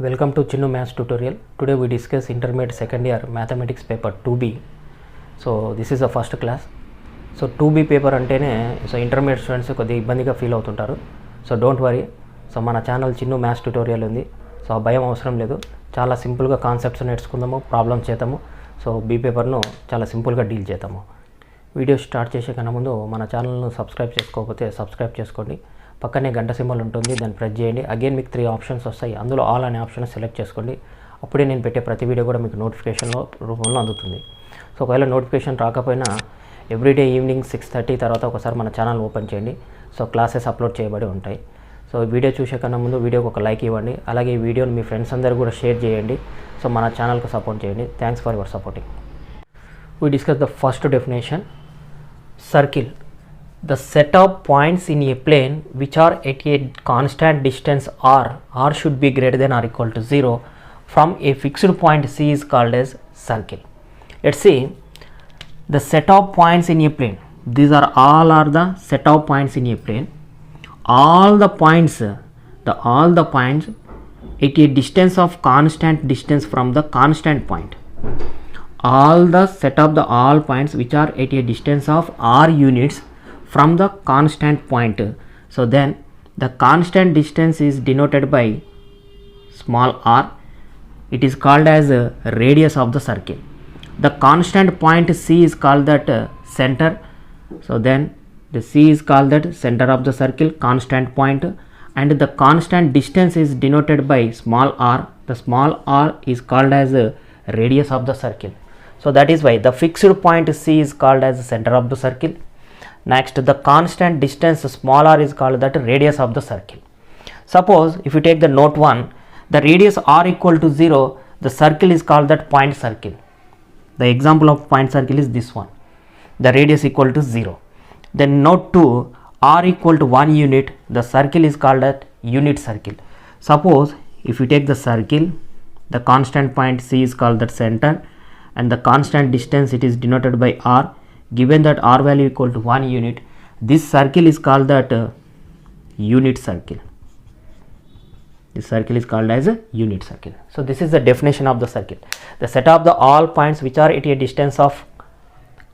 Welcome to Chinnu Maths tutorial. Today we discuss intermediate second year mathematics paper 2B. So this is the first class. So 2B paper అంటేనే so intermediate students కొద్దిగా ఇబ్బందిగా feel అవుతుంటారు. So don't worry. So మన channel Chinnu maths tutorial ఉంది. So ఆ భయం అవసరం లేదు. చాలా సింపుల్గా కాన్సెప్ట్స్ నేర్చుకుందాము, ప్రాబ్లమ్స్ చేద్దాము. సో బీ పేపర్ను చాలా సింపుల్గా డీల్ చేద్దాము. వీడియో స్టార్ట్ చేసే కన్నా ముందు మన ఛానల్ను సబ్స్క్రైబ్ చేసుకోకపోతే సబ్స్క్రైబ్ చేసుకోండి. పక్కనే గంట సింబల్ ఉంటుంది, దాన్ని ప్రెస్ చేయండి. అగైన్ మీకు 3 ఆప్షన్స్ వస్తాయి, అందులో ఆల్ అనే ఆప్షన్ సెలెక్ట్ చేసుకోండి. అప్పుడే నేను పెట్టే ప్రతి వీడియో కూడా మీకు నోటిఫికేషన్లో రూపంలో అందుతుంది. సో ఒకవేళ నోటిఫికేషన్ రాకపోయినా ఎవ్రీడే ఈవినింగ్ 6:30 తర్వాత ఒకసారి మన ఛానల్ ఓపెన్ చేయండి. సో క్లాసెస్ అప్లోడ్ చేయబడి ఉంటాయి. సో వీడియో చూసే కన్నా ముందు వీడియోకి ఒక లైక్ ఇవ్వండి. అలాగే ఈ వీడియోని మీ ఫ్రెండ్స్ అందరూ కూడా షేర్ చేయండి. సో మన ఛానల్కి సపోర్ట్ చేయండి. Thanks for your supporting. We discuss the first definition. Circle. The set of points in a plane which are at a constant distance r should be greater than or equal to 0 from a fixed point C is called as circle. Let's see the set of points in a plane. These are the set of points in a plane. All the points at a distance of constant distance from the constant point. All the set of the all points which are at a distance of r units from the constant point. So then the constant distance is denoted by small r. It is called as a radius of the circle. The constant point C is called that center. So then the C is called that center of the circle, constant point, and the constant distance is denoted by small r. The small r is called as a radius of the circle. So that is why the fixed point C is called as the center of the circle. Next, the constant distance small r is called that radius of the circle. Suppose if you take the note 1, the radius r equal to 0, the circle is called that point circle. The example of point circle is this one. The radius equal to 0. Then note 2, r equal to 1 unit, the circle is called that unit circle. Suppose if you take the circle, the constant point C is called that center, and the constant distance it is denoted by r. Given that r value equal to 1 unit, this circle is called that unit circle. This circle is called as a unit circle. So this is the definition of the circle. The set of the all points which are at a distance of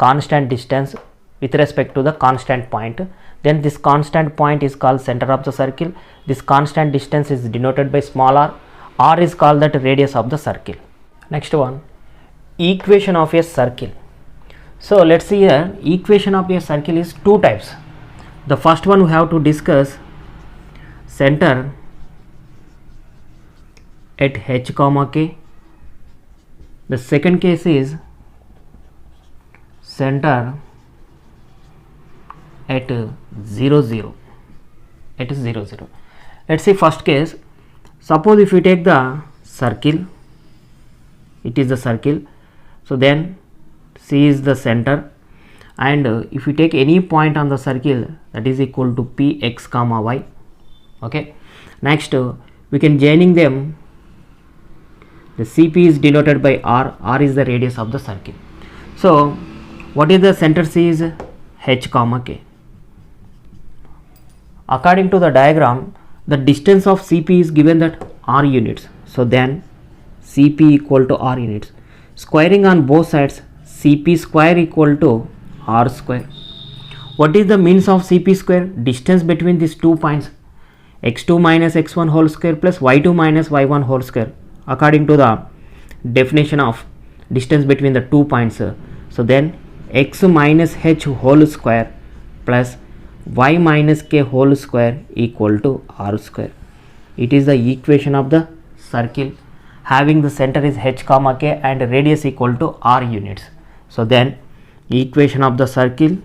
constant distance with respect to the constant point. Then this constant point is called center of the circle. This constant distance is denoted by small r. R is called that radius of the circle. Next one, equation of a circle. So let's see here, equation of a circle is 2 types. The first one we have to discuss center at h comma k. The second case is center at 0 0 at 0 0. Let's see first case. Suppose if we take the circle, it is the circle. So then C is the center, and if you take any point on the circle, that is equal to p x comma y. Okay, next we can joining them. The CP is denoted by r. R is the radius of the circle. So what is the center C is h comma k. According to the diagram, the distance of CP is given that r units. So then CP equal to r units. Squaring on both sides, CP square equal to r square. What is the means of CP square? Distance between these 2 points, x2 minus x1 whole square plus y2 minus y1 whole square, according to the definition of distance between the 2 points. So then x minus h whole square plus y minus k whole square equal to r square. It is the equation of the circle having the center is h comma k and radius equal to r units. So then equation of the circle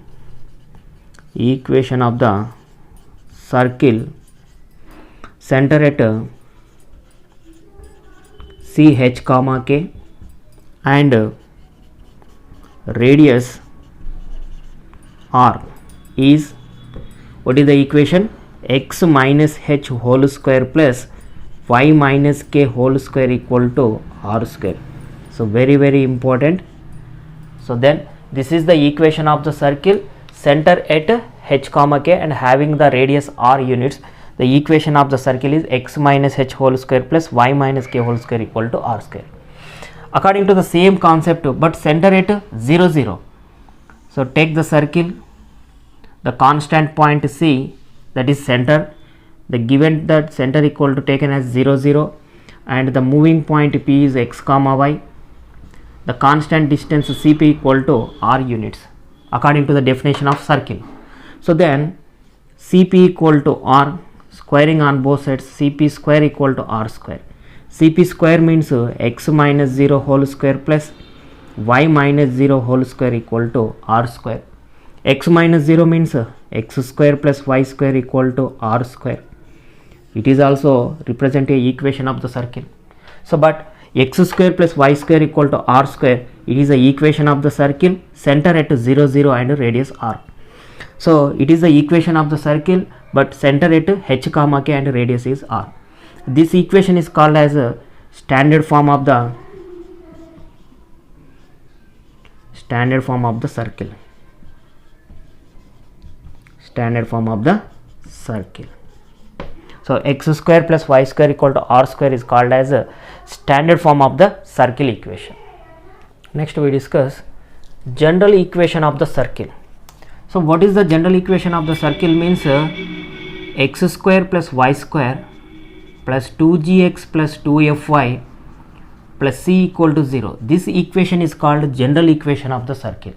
center at c h comma k and radius r is, what is the equation? X minus h whole square plus y minus k whole square equal to r square. So very important. So then this is the equation of the circle, center at h comma k and having the radius r units. the equation of the circle is x minus h whole square plus y minus k whole square equal to r square. According to the same concept, but center at 0 0. So take the circle, the constant point C, that is center, the given that center equal to taken as 0 0, and the moving point P is x comma y, the constant distance Cp equal to r units according to the definition of circle. So then Cp equal to r, squaring on both sides, Cp square equal to r square. Cp square means x minus 0 whole square plus y minus 0 whole square equal to r square. X minus 0 means x square plus y square equal to r square. It is also represent a equation of the circle. So but x square plus y square equal to r square, it is the equation of the circle, center at 0 0 and radius r. So it is the equation of the circle, but center at h comma k and radius is r. This equation is called as a standard form of the circle. Standard form of the circle. So x square plus y square equal to r square is called as a standard form of the circle equation. Next we discuss general equation of the circle. So what is the general equation of the circle? Means x square plus y square plus 2gx plus 2fy plus c equal to 0. This equation is called general equation of the circle.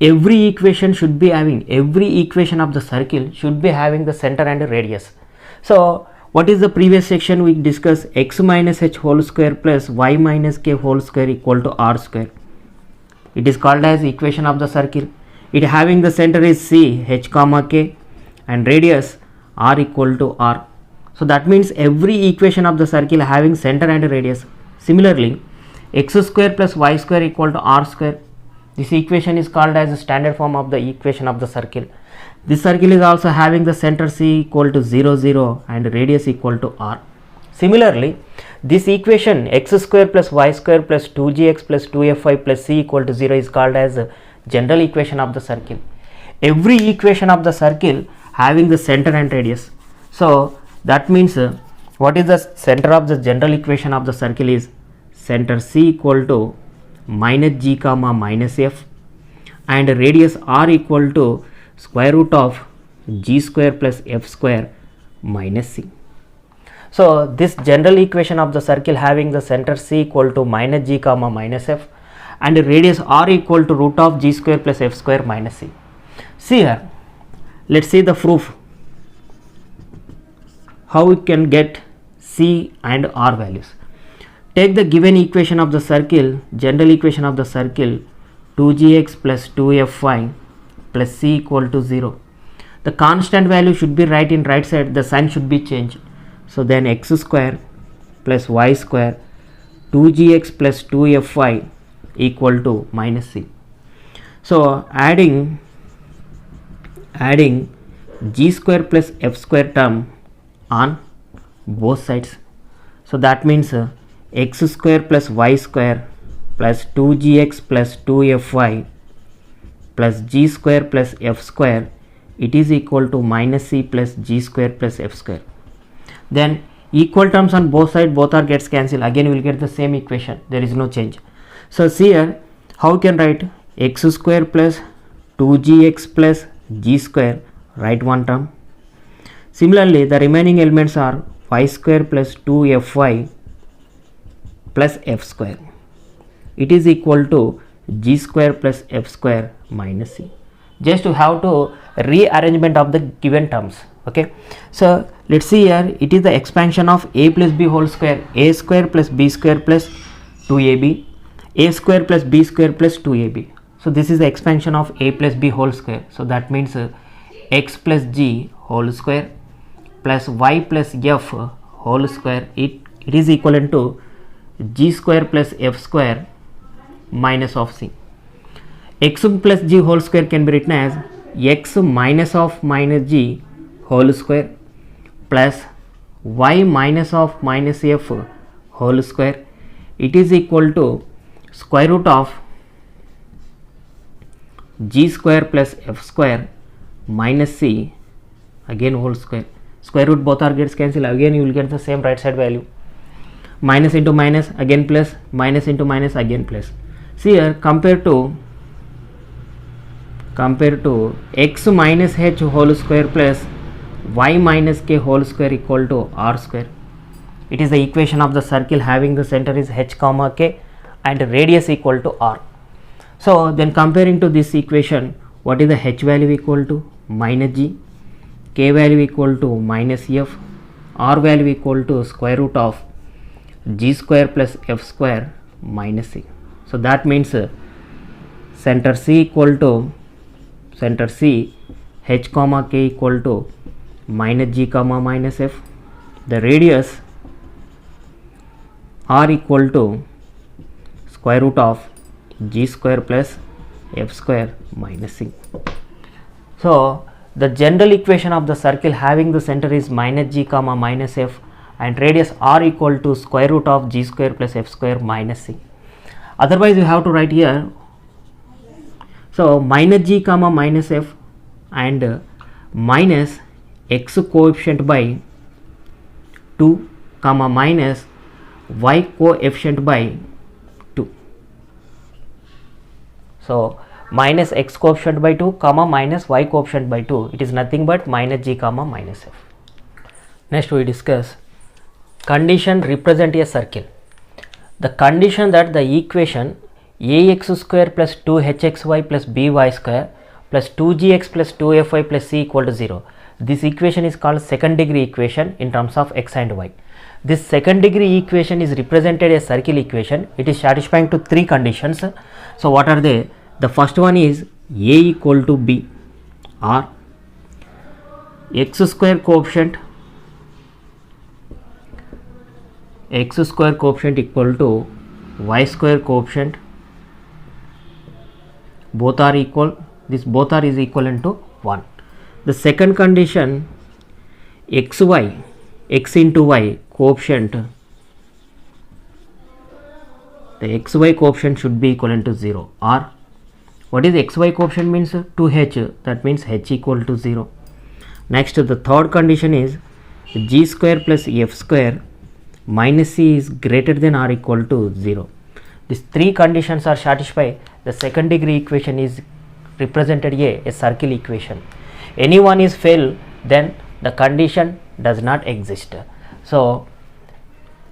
Every equation of the circle should be having the center and radius. So what is the previous section we discussed? X minus h whole square plus y minus k whole square equal to r square. It is called as equation of the circle. It having the center is c, h comma k, and radius r equal to r. So that means every equation of the circle having center and radius. Similarly, x square plus y square equal to r square. This equation is called as the standard form of the equation of the circle. This circle is also having the center c equal to 0 0 and radius equal to r. Similarly, this equation x square plus y square plus 2gx plus 2fy plus c equal to 0 is called as a general equation of the circle. Every equation of the circle having the center and radius. So that means what is the center of the general equation of the circle is center c equal to minus g comma minus f, and radius r equal to square root of g square plus f square minus c. So this general equation of the circle having the center c equal to minus g comma minus f and radius r equal to root of g square plus f square minus c. See here, let's see the proof. How we can get c and r values. Take the given equation of the circle, general equation of the circle, 2gx plus 2fy plus c equal to 0. The constant value should be right in right side, the sign should be changed. So then x square plus y square 2gx plus 2fy equal to minus c. So adding g square plus f square term on both sides. So that means x square plus y square plus 2gx plus 2fy plus g square plus f square, it is equal to minus c plus g square plus f square. Then equal terms on both sides, both are gets cancelled, again we will get the same equation, there is no change. So see here, how we can write x square plus 2gx plus g square, write one term. Similarly, the remaining elements are y square plus 2fy plus f square. It is equal to g square plus f square minus c. Just to have to rearrangement of the given terms. Okay. So let's see here, it is the expansion of a plus b whole square, a square plus b square plus 2ab, a square plus b square plus 2ab. So this is the expansion of a plus b whole square. So that means x plus g whole square plus y plus f whole square, it is equivalent to g square plus f square minus of c. X plus g whole square can be written as x minus of minus g whole square plus y minus of minus f whole square, it is equal to square root of g square plus f square minus c again whole square. square root both are gets cancelled, again you will get the same right side value. Minus into minus again plus, minus into minus again plus. See here, compare to x minus h whole square plus y minus k whole square equal to r square. It is the equation of the circle having the center is h comma k and radius equal to r. So then comparing to this equation, what is the h value equal to minus g, k value equal to minus f, r value equal to square root of g square plus f square minus c. So that means center C equal to h comma k equal to minus g comma minus f. The radius r equal to square root of g square plus f square minus c. So the general equation of the circle having the center is minus g comma minus f and radius r equal to square root of g square plus f square minus c. Otherwise you have to write here, so minus g comma minus f and minus x coefficient by 2 comma minus y coefficient by 2. So minus x coefficient by 2 comma minus y coefficient by 2, it is nothing but minus g comma minus f. Next we discuss condition represent a circle. The condition that the equation ax square plus 2hxy plus by square plus 2gx plus 2fy plus c equal to 0. This equation is called second degree equation in terms of x and y. This second degree equation is represented as circle equation. It is satisfying to three conditions. So what are they? The first one is a equal to b or x square coefficient equal to y square coefficient, both are equal, this both are is equivalent to 1. The second condition x into y coefficient, the xy coefficient should be equivalent to 0, or what is xy coefficient means 2h, that means h equal to 0. Next the third condition is g square plus f square minus c is greater than or equal to 0. These three conditions are satisfied. The second degree equation is represented a circle equation. Any one is fail, then the condition does not exist. So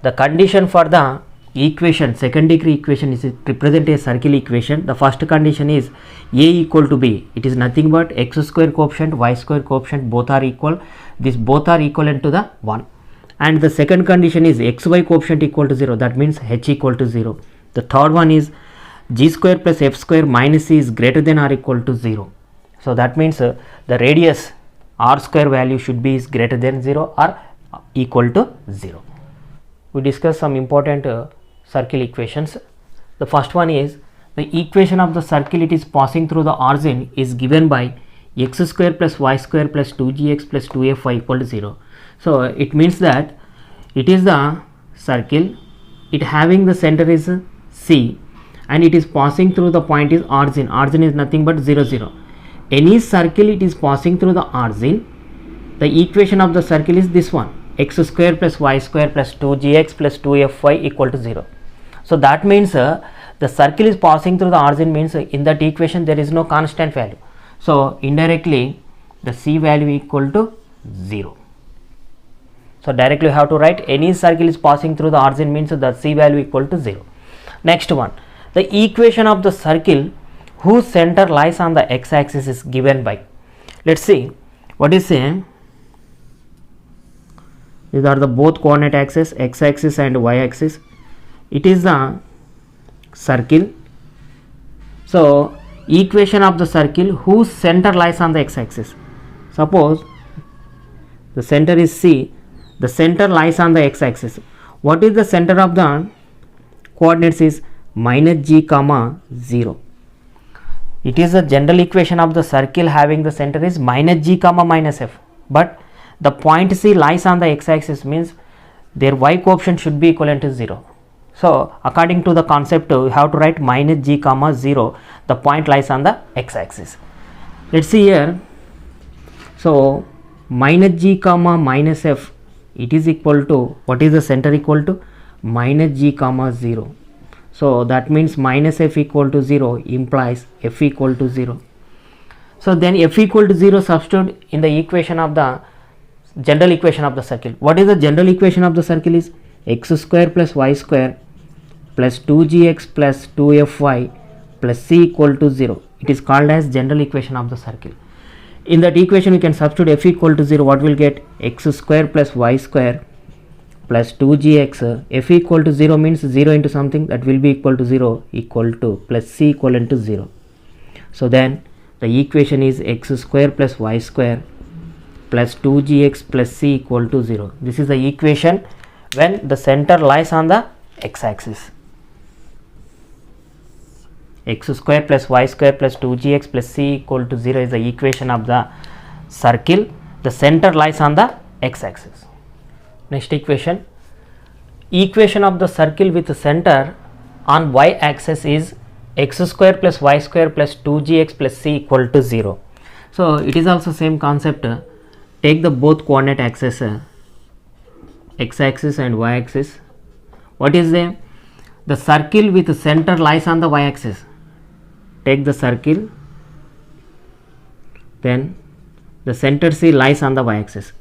the condition for the equation, second degree equation, is represent a circle equation. The first condition is a equal to b. It is nothing but x square coefficient, y square coefficient, both are equal. These both are equivalent to the 1. And the second condition is xy coefficient equal to 0, that means h equal to 0. The third one is g square plus f square minus c is greater than or equal to 0. So that means the radius r square value should be is greater than 0 or equal to 0. We discuss some important circle equations. The first one is the equation of the circle it is passing through the origin is given by x square plus y square plus 2gx plus 2fy equal to 0. So it means that it is the circle, it having the center is C and it is passing through the point is origin. Origin is nothing but 0 0. Any circle it is passing through the origin, the equation of the circle is this one, x square plus y square plus 2gx plus 2fy equal to 0. So that means the circle is passing through the origin means in that equation there is no constant value. So indirectly the c value equal to 0. So directly you have to write any circle is passing through the origin means the c value equal to 0. Next one, the equation of the circle whose center lies on the x axis is given by, let's see what is saying. These are the both coordinate axes, x axis and y axis. It is the circle. So equation of the circle whose center lies on the x axis. Suppose the center is C, the center lies on the x axis. What is the center of the coordinates is minus g comma 0. It is the general equation of the circle having the center is minus g comma minus f, but the point C lies on the x axis means their y coefficient should be equivalent to 0. So according to the concept you have to write minus g comma 0, the point lies on the x axis. Let's see here. So minus g comma minus f, it is equal to, what is the center equal to? Minus g comma 0. So that means minus f equal to 0 implies f equal to 0. So then f equal to 0 substitute in the equation of the general equation of the circle. What is the general equation of the circle? Is x square plus y square plus 2gx plus 2fy plus c equal to 0. It is called as general equation of the circle. In that equation we can substitute f equal to 0. What will get? X square plus y square plus 2gx. F equal to 0 means 0 into something, that will be equal to 0, equal to plus c equivalent to 0. So then the equation is x square plus y square plus 2gx plus c equal to 0. This is the equation when the center lies on the x-axis. X square plus y square plus 2gx plus c equal to 0 is the equation of the circle. The center lies on the x-axis. Next equation. Equation of the circle with the center on y-axis is x square plus y square plus 2gx plus c equal to 0. So it is also same concept. Take the both coordinate axes, x-axis and y-axis. What is the circle with the center lies on the y-axis. Take the circle, then the center C lies on the y-axis.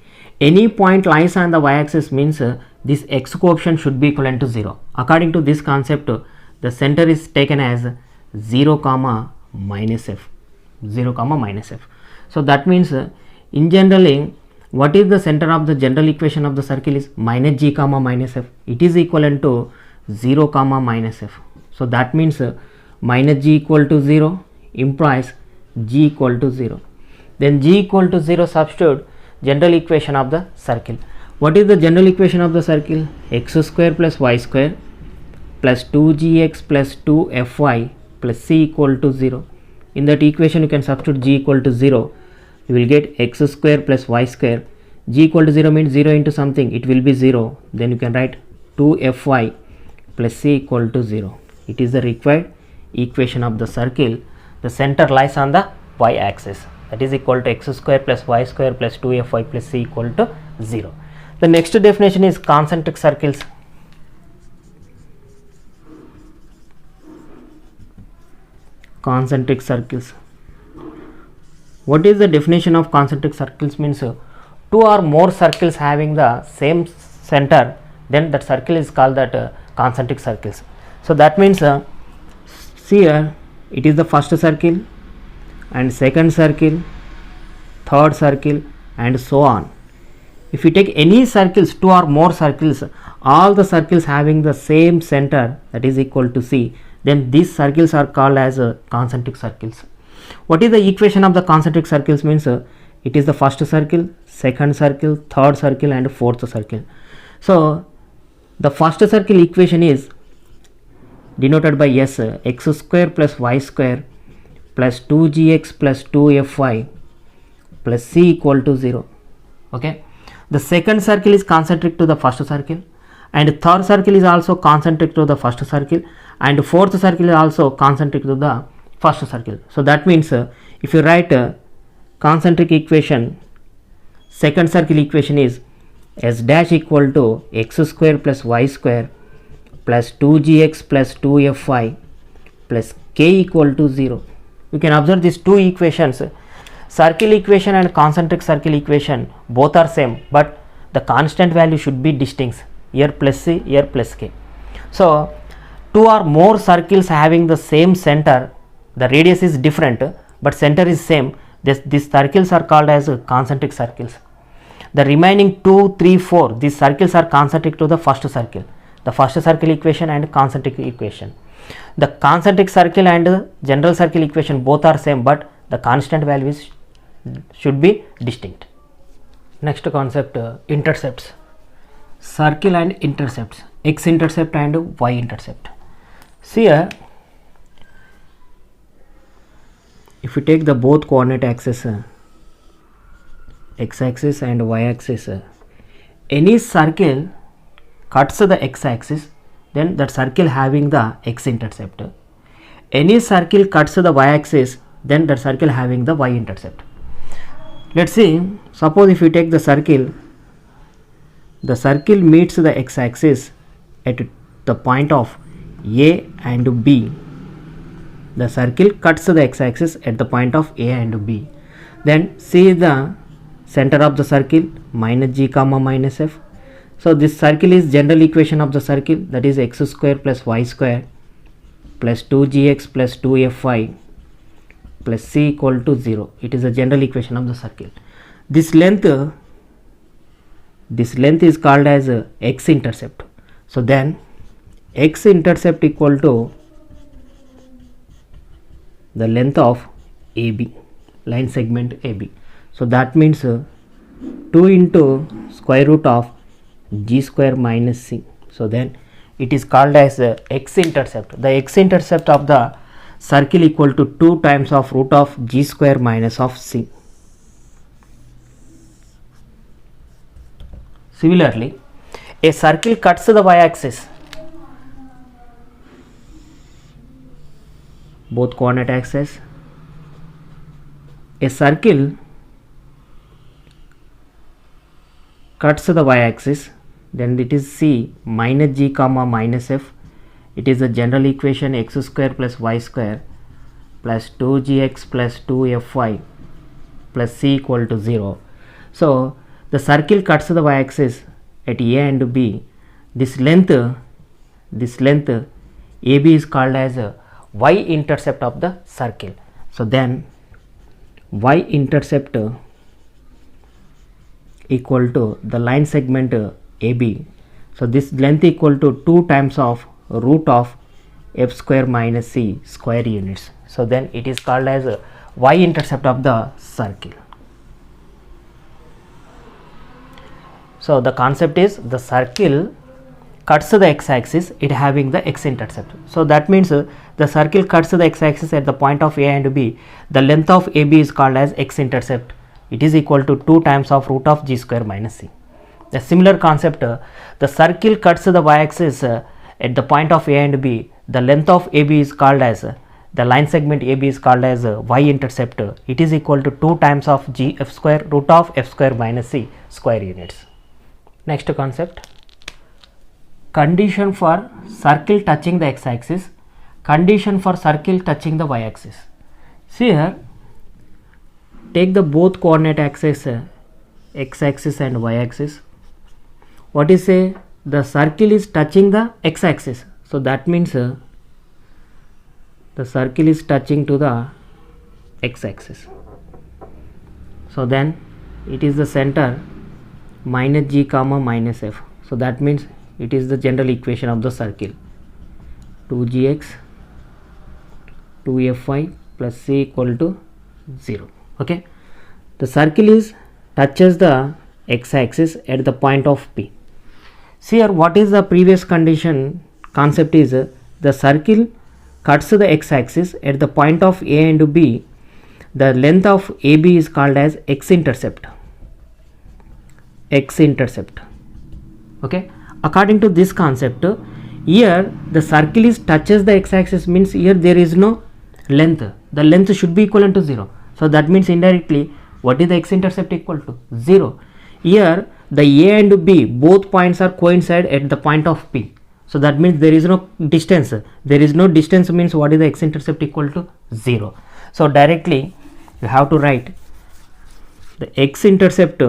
Any point lies on the y-axis means this x coefficient should be equivalent to 0. According to this concept, the center is taken as 0 comma minus f. 0 comma minus f. So that means in generally, what is the center of the general equation of the circle is minus g comma minus f. It is equivalent to 0 comma minus f. So that means minus g equal to 0 implies g equal to 0. Then g equal to 0 substitute general equation of the circle. What is the general equation of the circle? X square plus y square plus 2gx plus 2fy plus c equal to 0. In that equation you can substitute g equal to 0. You will get x square plus y square. G equal to 0 means 0 into something, it will be 0. Then you can write 2fy plus c equal to 0. It is the required equation of the circle. The center lies on the y-axis, that is equal to x square plus y square plus 2fy plus c equal to 0. The next definition is concentric circles. Concentric circles. What is the definition of concentric circles? Means two or more circles having the same center, then that circle is called that concentric circles. So that means see here, it is the first circle and second circle, third circle and so on. If you take any circles, two or more circles, all the circles having the same center, that is equal to C, then these circles are called as concentric circles. What is the equation of the concentric circles? Means it is the first circle, second circle, third circle and fourth circle. So the first circle equation is denoted by S, x square plus y square plus 2gx plus 2fy plus c equal to 0. Okay. The second circle is concentric to the first circle, and third circle is also concentric to the first circle, and fourth circle is also concentric to the first circle. So that means if you write concentric equation, second circle equation is S dash equal to x square plus y square plus 2gx plus 2fy plus k equal to 0. You can observe these two equations. Circle equation and concentric circle equation both are same, but the constant value should be distinct. Here plus c, here plus k. So two or more circles having the same center, the radius is different but center is same. These circles are called as concentric circles. The remaining 2, 3, 4, these circles are concentric to the first circle. The first circle equation and concentric equation. The concentric circle and general circle equation both are same, but the constant values should be distinct. Next concept, intercepts. Circle and intercepts, x intercept and y intercept. See here, if you take the both coordinate axes, x axis and y axis, any circle cuts the x axis, then that circle having the x intercept. Any circle cuts the y axis, then that circle having the y intercept. Let's see, suppose if you take the circle meets the x-axis at the point of A and B. The circle cuts the x-axis at the point of A and B. Then see the center of the circle minus g comma minus f. So this circle is general equation of the circle, that is x square plus y square plus 2gx plus 2fy plus c equal to 0. It is a general equation of the circle. This length is called as x intercept. So then x intercept equal to the length of AB, line segment AB. So that means 2 into square root of g square minus c. So then it is called as x intercept. The x intercept of the circle equal to 2 times of root of g square minus of c. Similarly, a circle cuts the y-axis, both coordinate axes. A circle cuts the y-axis, then it is c minus g comma minus f. It is a general equation x square plus y square plus 2gx plus 2fy plus c equal to 0. So the circle cuts the y-axis at A and B. This length AB is called as y-intercept of the circle. So then y-intercept equal to the line segment AB. So this length equal to 2 times of root of f square minus c square units. So then it is called as y-intercept of the circle. So the concept is the circle cuts the x-axis, it having the x-intercept. So that means the circle cuts the x-axis at the point of A and B. The length of AB is called as x-intercept. It is equal to 2 times of root of g square minus c. The similar concept, the circle cuts the y-axis at the point of A and B. The length of AB is called as, the line segment AB is called as y-intercept. It is equal to 2 times of g f square root of f square minus c square units. Next concept, condition for circle touching the x-axis, condition for circle touching the y-axis. See here, take the both coordinate axes, x-axis and y-axis. What is say? The circle is touching the x-axis. So that means the circle is touching to the x-axis. So then it is the center minus g comma minus f. So that means it is the general equation of the circle, 2gx 2fy plus c equal to 0. Okay, the circle is touches the x-axis at the point of P. See here, what is the previous condition? Concept is the circle cuts the x-axis at the point of A and B. The length of AB is called as x-intercept. X-intercept. Okay, according to this concept, here the circle is touches the x-axis, means here there is no length. The length should be equivalent to 0. So that means indirectly what is the x-intercept equal to? 0. Here the A and B both points are coincide at the point of P. So that means there is no distance. There is no distance means what is the x-intercept equal to? 0. So directly you have to write the x-intercept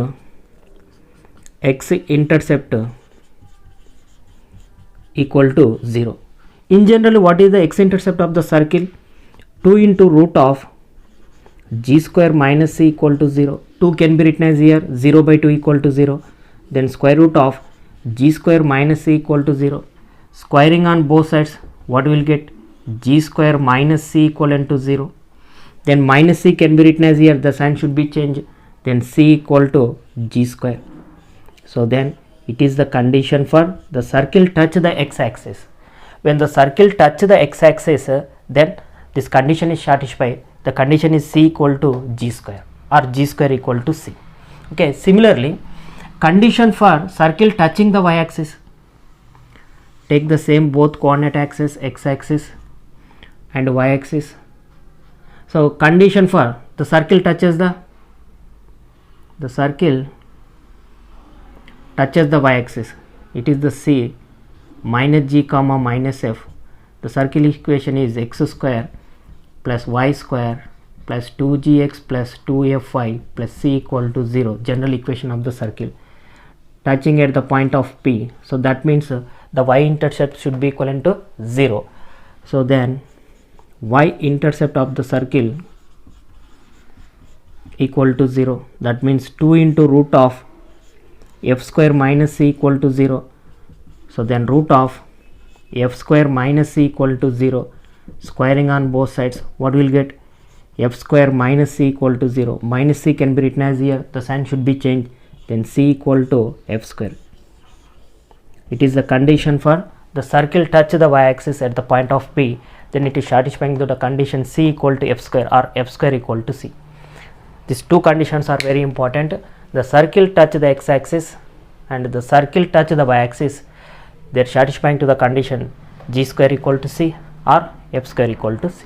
equal to 0. In general, what is the x-intercept of the circle? 2 into root of g square minus c equal to 0. 2 can be written as here 0 by 2 equal to 0. Then square root of g square minus c equal to 0. Squaring on both sides, what will get? G square minus c equivalent to 0. Then minus c can be written as here, the sign should be changed. Then c equal to g square. So then it is the condition for the circle touch the x-axis. When the circle touch the x-axis, then this condition is satisfied. The condition is c equal to g square or g square equal to c. Okay, similarly, condition for circle touching the y-axis. Take the same both coordinate axis, x-axis and y-axis. So condition for the circle touches the the circle touches the y-axis, it is the C minus g comma minus f. The circle equation is x square plus y square plus 2gx plus 2fy plus c equal to 0, general equation of the circle touching at the point of P. So that means the y-intercept should be equivalent to 0. So then y-intercept of the circle equal to 0, that means 2 into root of f square minus c equal to 0. So then root of f square minus c equal to 0, squaring on both sides, what will get? F square minus c equal to 0. Minus c can be written as here, the sign should be changed, then c equal to f square. It is the condition for the circle touch the y-axis at the point of P, then it is satisfying to the condition c equal to f square or f square equal to c. These two conditions are very important. The circle touch the x-axis and the circle touch the y-axis, they are satisfying to the condition g square equal to c or f square equal to c.